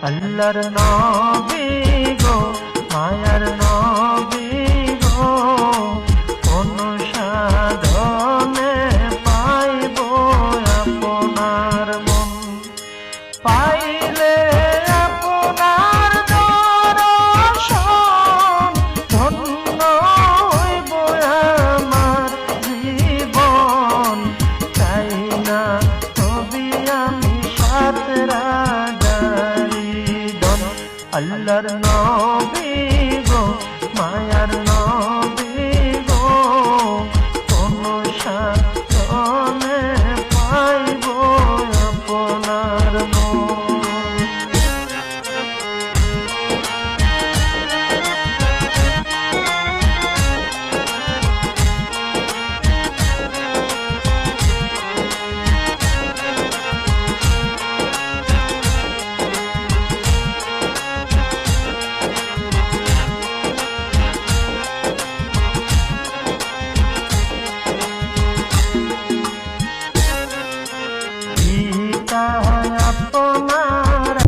আল্লাহর নবী গো মায়ার নবী গো কোন সাধনে পাইব আপনার মন পাইলে আপনার দর্শন ধন্য হইব আমার জীবন চাই না তবে আমি সাত রাজারি ধন আল্লাহর নবী গো মায়ার নবী গো কোন সাধনে পাইব আপনার মন পিতা